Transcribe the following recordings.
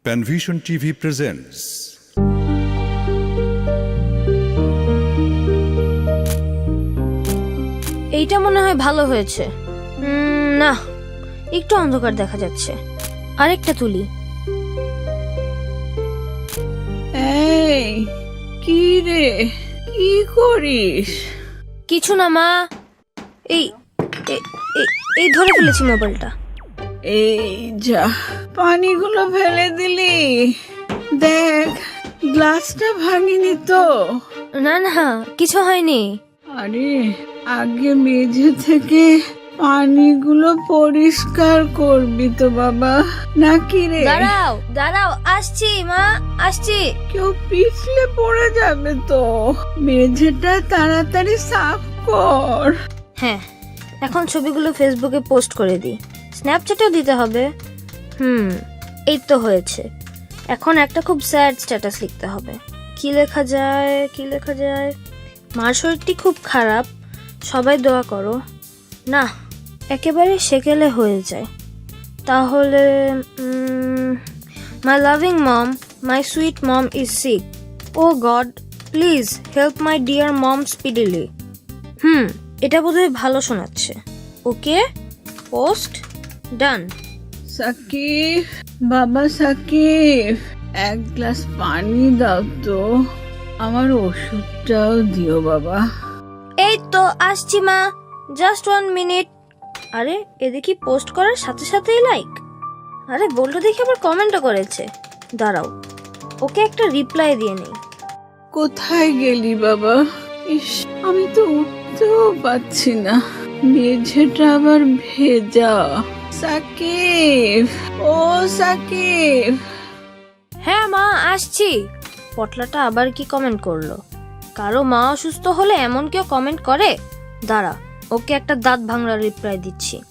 Panvision TV presents. এইটা মনে হয় ভালো হয়েছে। না, একটু অন্ধকার দেখা যাচ্ছে। আরেকটা তুলি। এই কি রে, কি করিস? কিছু না মা, এই এই- এই- এই ধরে ফেলেছি মোবাইলটা। এই যা, পানিগুলো ফেলে দিলি। দেখ, গ্লাসটা ভাঙিনি তো? না না, কিছু হয়নি। আরে, আগে মেঝে থেকে পানিগুলো পরিষ্কার করবি তো বাবা, নাকি রে? দাঁড়াও দাঁড়াও, আসছি মা, আসছি। কেউ পিছলে পড়ে যাবে তো। মেঝেটা তাড়াতাড়ি সাফ কর। হ্যাঁ, এখন ছবিগুলো ফেসবুকে পোস্ট করে দিই, স্ন্যাপচ্যাটেও দিতে হবে। এই তো হয়েছে। এখন একটা খুব স্যাড স্ট্যাটাস লিখতে হবে। কি লেখা যায়, কি লেখা যায়? মার শরীরটি খুব খারাপ, সবাই দোয়া করো। না, একেবারে সেকেলে হয়ে যায়। তাহলে my loving mom, my sweet mom is sick. Oh God, please help my dear mom speedily. এটা বোধহয় ভালো শোনাচ্ছে। ওকে, পোস্ট ডান। সাকিব, বাবা সাকিব, এক গ্লাস পানি দাও তো। আমার ওষুধটাও দিও বাবা। এই তো আসছি মা, জাস্ট 1 মিনিট। আরে, এ দেখি পোস্ট করার সাথে সাথেই লাইক। আরে, বলটা দেখি আবার কমেন্টও করেছে। দাঁড়াও, ওকে একটা রিপ্লাই দিয়ে নেই। কোথায় গেলি বাবা? ইস, আমি তো উঠতেও পাচ্ছি না, মেঝেটা আবার ভেজা। সাকিব, ও সাকিব। হ্যাঁ মা, আসছি। পটলাটা আবার কি কমেন্ট করলো? কারো মা অসুস্থ হলে এমন কেউ কমেন্ট করে? দাঁড়া, ওকে একটা দাঁত ভাঙড়ার রিপ্লাই দিচ্ছি।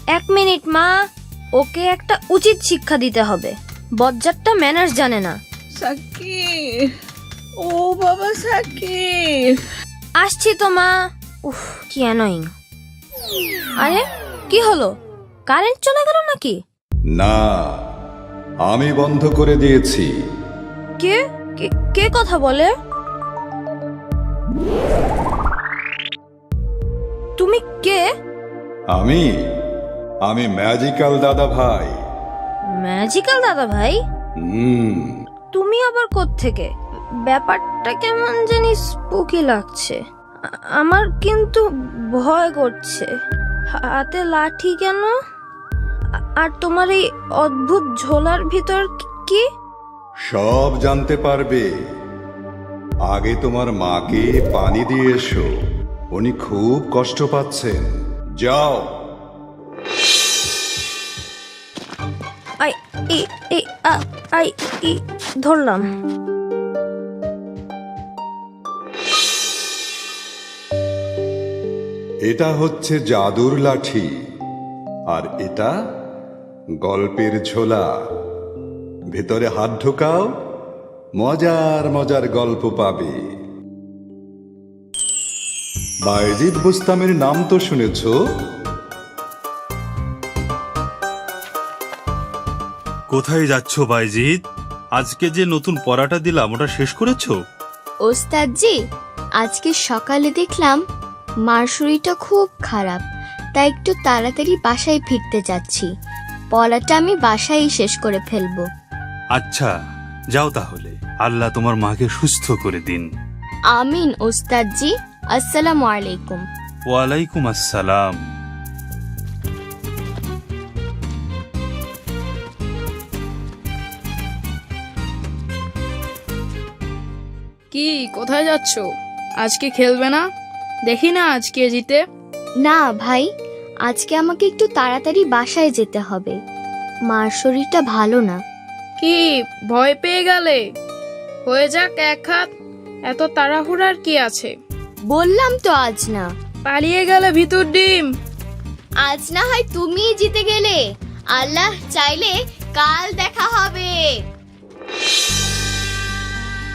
1 মিনিট মা, ওকে একটা উচিত শিক্ষা দিতে হবে। বজ্জাতটা ম্যানার্স জানে না। সাকিব, ও বাবা সাকিব। আসছি তো মা। উফ, কি অ্যানোয়িং। আরে, কি হলো? কারেন্ট চলে গেল নাকি? না, আমি বন্ধ করে দিয়েছি। কে কে কথা বলে? তুমি কে? আমি আমি ম্যাজিক্যাল দাদা ভাই। ম্যাজিক্যাল দাদা ভাই? তুমি আবার কোত্থেকে? ব্যাপারটা কেমন জানি স্পুকি লাগছে। আমার কিন্তু ভয় করছে। হাতে লাঠি কেন? আর তোমার এই অদ্ভুত ঝোলার ভিতর কি? সব জানতে পারবে। আগে তোমার মাকে পানি দিয়ে এসো, উনি খুব কষ্ট পাচ্ছেন। যাও। আই আই ধরলাম। এটা হচ্ছে জাদুর লাঠি, আর এটা গল্পের ঝোলা। ভেতরে হাত ঢোকাও, মজার মজার গল্প পাবে। বায়েজিদ বুস্তামের নাম তো শুনেছ? কোথায় যাচ্ছ বাইজিৎ? আজকে যে নতুন পড়াটা দিলাম ওটা শেষ করেছো? ওস্তাদজি, আজকে সকালে দেখলাম মার শরীরটা খুব খারাপ, তাই একটু তাড়াতাড়ি বাসায় ফিরতে যাচ্ছি। পড়াটা আমি বাসায় শেষ করে ফেলবো। আচ্ছা, যাও তাহলে। আল্লাহ তোমার মাকে সুস্থ করে দিন। আমিন ওস্তাদজি। আসসালামু আলাইকুম। ওয়ালাইকুম আসসালাম। কি, কোথায় যাচ্ছ? আজকে খেলবে না? দেখি না আজকে জিতে। না ভাই, আজকে আমাকে একটু তাড়াতাড়ি বাসায় যেতে হবে। মার শরীরটা ভালো না। কি, ভয় পেয়ে গেলে? হয়ে যাক এক হাত, এত তাড়াহুড়ার কি আছে? বললাম তো আজ না। পালিয়ে গেলে ভিতর ডিম। আজ না হয় তুমিই জিতে গেলে, আল্লাহ চাইলে কাল দেখা হবে।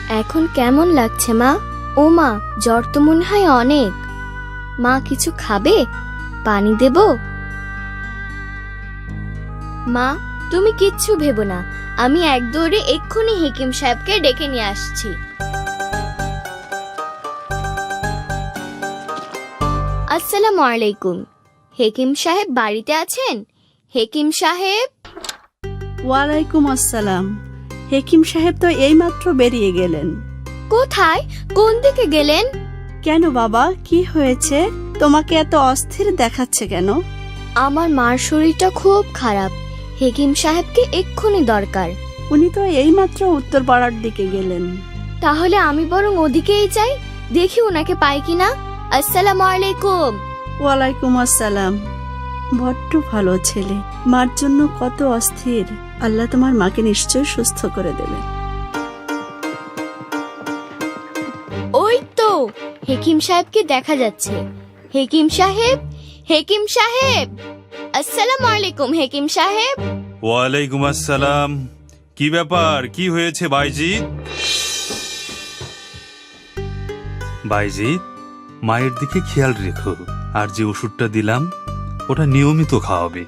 এখন কেমন লাগছে মা? ও মা, জ্বর তো মনে হয় অনেক। মা কিছু খাবে? পানি দেব? মা, তুমি কিচ্ছু ভেবো না, আমি এক দৌড়ে এক্ষুনি হেকিম সাহেবকে ডেকে নিয়ে আসছি। আসসালামু আলাইকুম। হেকিম সাহেব বাড়িতে আছেন? হেকিম সাহেব। ওয়ালাইকুম আসসালাম। হেকিম সাহেব তো এইমাত্র বেরিয়ে গেলেন। কোথায়? কোন দিকে গেলেন? কেন বাবা, কি হয়েছে? তোমাকে এত অস্থির দেখাচ্ছে কেন? আমার মার শরীরটা খুব খারাপ, হেকিম সাহেবকে এক্ষুনি দরকার। উনি তো এইমাত্র উত্তরপাড়ার দিকে গেলেন। তাহলে আমি বরং ওদিকেই যাই, দেখি ওনাকে পাই কিনা। আসসালামু আলাইকুম। ওয়ালাইকুম আসসালাম। বড্ড ভালো ছেলে, মার জন্য কত অস্থির। আল্লাহ তোমার মাকে নিশ্চয় সুস্থ করে দেবে। ওই তো হেকিম সাহেবকে দেখা যাচ্ছে। হেকিম সাহেব, হেকিম সাহেব। আসসালামু আলাইকুম হেকিম সাহেব। ওয়ালাইকুম আসসালাম। কি ব্যাপার, কি হয়েছে বাইজিৎ? বাইজিৎ, মায়ের দিকে খেয়াল রেখো, আর যে ওষুধটা দিলাম ওটা নিয়মিত খাওয়াবে।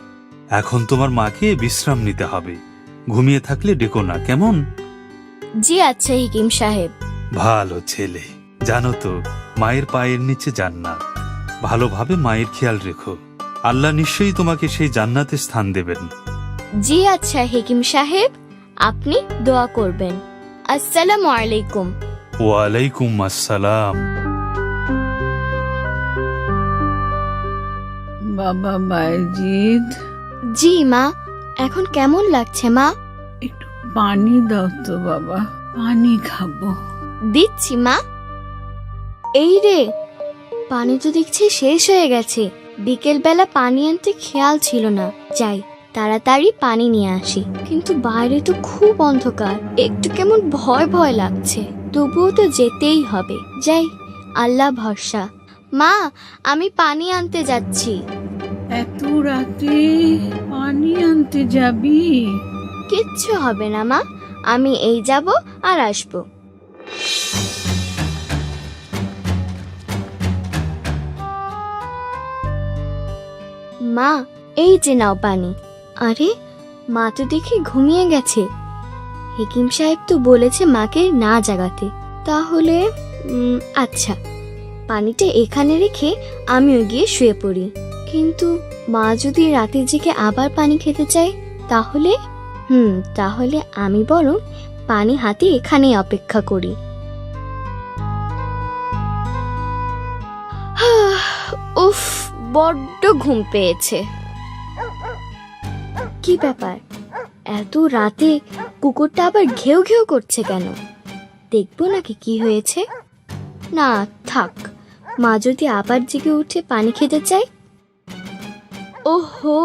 এখন তোমার মাকে বিশ্রাম নিতে হবে, ঘুমিয়ে থাকলে ডেকো না, কেমন? জি আচ্ছা হেকিম সাহেব। ভালো ছেলে। জানো তো, মায়ের পায়ের নিচে জান্নাত। ভালোভাবে মায়ের খেয়াল রেখো, আল্লাহ নিশ্চয়ই তোমাকে সেই জান্নাতে স্থান দেবেন। জি আচ্ছা হেকিম সাহেব, আপনি দোয়া করবেন। আসসালামু আলাইকুম। ওয়ালাইকুম আসসালাম। বাবা বাইজিদ, জি মা, এখন কেমন লাগছে মা? একটু পানি দাও তো বাবা, পানি খাবো। দিচ্ছি মা। এই রে, পানি তো দেখছি শেষ হয়ে গেছে। বিকেল বেলা পানি আনতে খেয়াল ছিল না। যাই তাড়াতাড়ি পানি নিয়ে আসি। কিন্তু বাইরে তো খুব অন্ধকার, একটু কেমন ভয় ভয় লাগছে। তবুও তো যেতেই হবে। যাই, আল্লাহ ভরসা। মা, আমি পানি আনতে যাচ্ছি। এত রাতে পানি আনতে যাবি? কিচ্ছু হবে না মা, আমি এই যাব আর আসবো। মা, এই যে নাও পানি। আরে, মা তো দেখি ঘুমিয়ে গেছে। হেকিম সাহেব তো বলেছে মাকে না জাগাতে। তাহলে আচ্ছা, পানিটা এখানে রেখে আমিও গিয়ে শুয়ে পড়ি। কিন্তু মা যদি রাতে জেগে আবার পানি খেতে চায়, তাহলে তাহলে আমি বরং পানি হাতে এখানেই অপেক্ষা করি। উফ, বড্ড ঘুম পেয়েছে। কি ব্যাপার, এত রাতে কুকুরটা আবার ঘেউ ঘেউ করছে কেন? দেখবো নাকি কি হয়েছে। না থাক, মা যদি আবার জেগে উঠে পানি খেতে চায়। ওহো,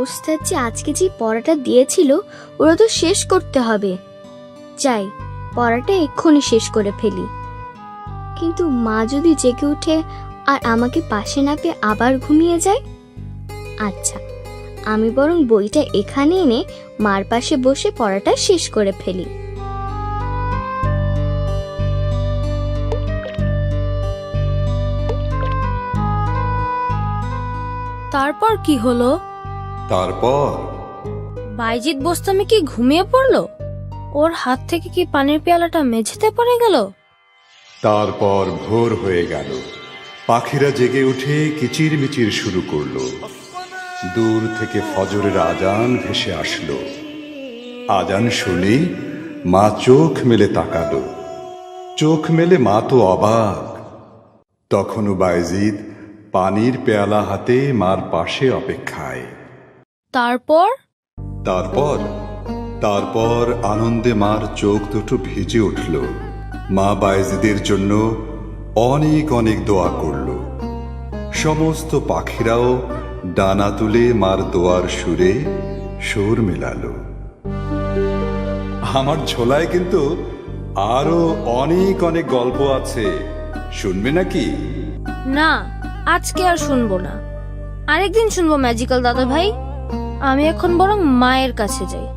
ওস্তাদ যে আজকে যে পড়াটা দিয়েছিল ওরা তো শেষ করতে হবে। যাই, পড়াটা এক্ষুনি শেষ করে ফেলি। কিন্তু মা যদি জেগে উঠে আর আমাকে পাশে না পেয়ে আবার ঘুমিয়ে যায়। আচ্ছা, আমি বরং বইটা এখানে এনে মার পাশে বসে পড়াটা শেষ করে ফেলি। তারপর কি হলো? তারপর বাইজিৎ বোস্তামি কি ঘুমিয়ে পড়লো? ওর হাত থেকে কি পানির পেয়ালাটা মেঝেতে পড়ে গেল? তারপর ভোর হয়ে গেল। পাখিরা জেগে উঠে কিচিরমিচির শুরু করলো। দূর থেকে ফজরের আজান ভেসে আসলো। আজান শুনে মা চোখ মেলে তাকালো। চোখ মেলে মা তো অবাক। তখনও বাইজিদ পানির পেয়ালা হাতে মার পাশে অপেক্ষায়। তারপর তারপর তারপর আনন্দে মার চোখ দুটো ভিজে উঠল। মা বায়েজিদের জন্য অনেক অনেক দোয়া করল। সমস্ত পাখিরাও ডানা তুলে মার দোয়ার সুরে সুর মেলালো। আমার ঝোলায় কিন্তু আরো অনেক অনেক গল্প আছে, শুনবে নাকি? না, আজকে আর শুনবো না। আরেকদিন শুনবো ম্যাজিক্যাল দাদা ভাই। আমি এখন বরং মায়ের কাছে যাই।